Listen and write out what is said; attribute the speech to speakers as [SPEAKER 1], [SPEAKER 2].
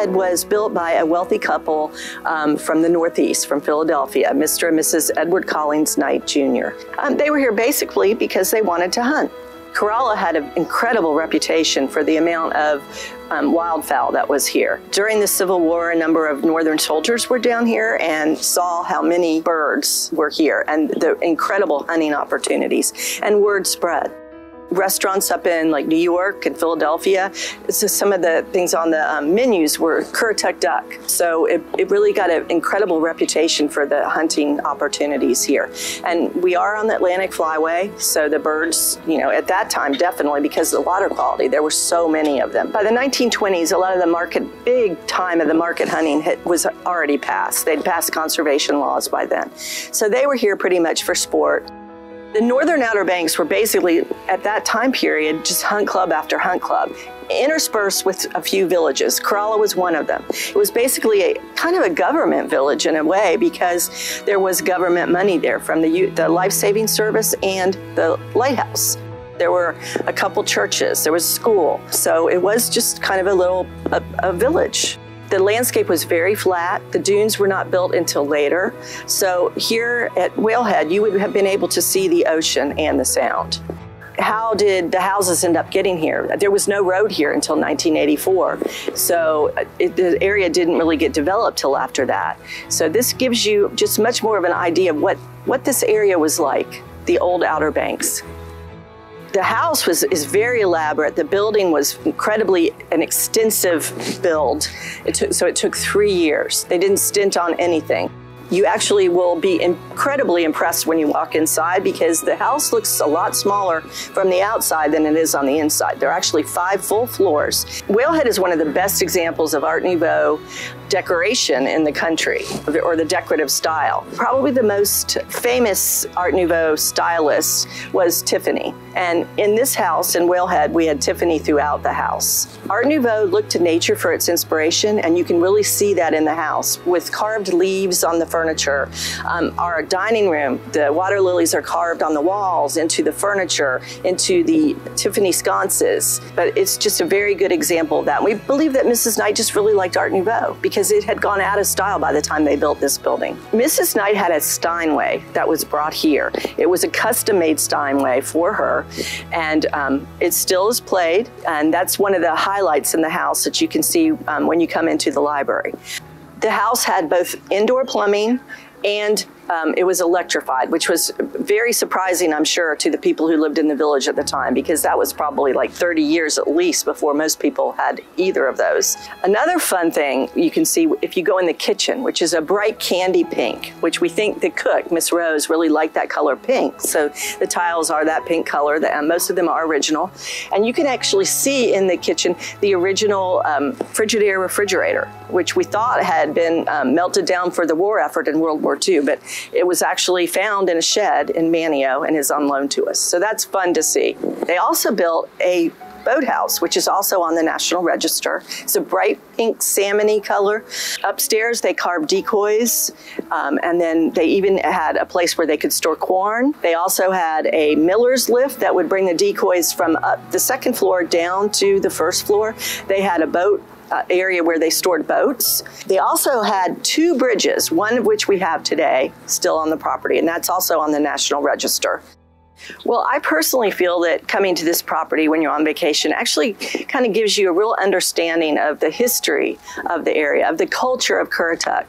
[SPEAKER 1] Whalehead was built by a wealthy couple from the Northeast, from Philadelphia, Mr. and Mrs. Edward Collins Knight Jr. They were here basically because they wanted to hunt. Corolla had an incredible reputation for the amount of wildfowl that was here. During the Civil War, a number of Northern soldiers were down here and saw how many birds were here and the incredible hunting opportunities, and word spread. Restaurants up in like New York and Philadelphia, so some of the things on the menus were Currituck duck. So it really got an incredible reputation for the hunting opportunities here. And we are on the Atlantic Flyway, so the birds, you know, at that time, definitely because of the water quality, there were so many of them. By the 1920s, a lot of the big time of the market hunting was already passed. They'd passed conservation laws by then. So they were here pretty much for sport. The northern Outer Banks were basically, at that time period, just hunt club after hunt club, interspersed with a few villages. Corolla was one of them. It was basically a kind of a government village in a way because there was government money there from the life-saving service and the lighthouse. There were a couple churches, there was a school, so it was just kind of a village. The landscape was very flat. The dunes were not built until later. So here at Whalehead, you would have been able to see the ocean and the sound. How did the houses end up getting here? There was no road here until 1984. So the area didn't really get developed till after that. So this gives you just much more of an idea of what this area was like, the old Outer Banks. The house is very elaborate. The building was incredibly an extensive build. So it took 3 years. They didn't stint on anything. You actually will be incredibly impressed when you walk inside because the house looks a lot smaller from the outside than it is on the inside. There are actually 5 full floors. Whalehead is one of the best examples of Art Nouveau decoration in the country, or the decorative style. Probably the most famous Art Nouveau stylist was Tiffany. And in this house in Whalehead, we had Tiffany throughout the house. Art Nouveau looked to nature for its inspiration, and you can really see that in the house with carved leaves on the furniture. Our dining room, the water lilies are carved on the walls, into the furniture, into the Tiffany sconces. But it's just a very good example of that. We believe that Mrs. Knight just really liked Art Nouveau because it had gone out of style by the time they built this building. Mrs. Knight had a Steinway that was brought here. It was a custom-made Steinway for her, and it still is played, and that's one of the highlights in the house that you can see when you come into the library. The house had both indoor plumbing and it was electrified, which was very surprising, I'm sure, to the people who lived in the village at the time, because that was probably like 30 years at least before most people had either of those. Another fun thing you can see if you go in the kitchen, which is a bright candy pink, which we think the cook, Miss Rose, really liked that color pink. So the tiles are that pink color, most of them are original. And you can actually see in the kitchen the original Frigidaire refrigerator, which we thought had been melted down for the war effort in World War II, but it was actually found in a shed in Manio and is on loan to us. So that's fun to see. They also built a boathouse, which is also on the National Register. It's a bright pink salmon-y color. Upstairs, they carved decoys, and then they even had a place where they could store corn. They also had a miller's lift that would bring the decoys from up the second floor down to the first floor. They had a boat area where they stored boats. They also had 2 bridges, one of which we have today still on the property, and that's also on the National Register. Well, I personally feel that coming to this property when you're on vacation actually kind of gives you a real understanding of the history of the area, of the culture of Currituck.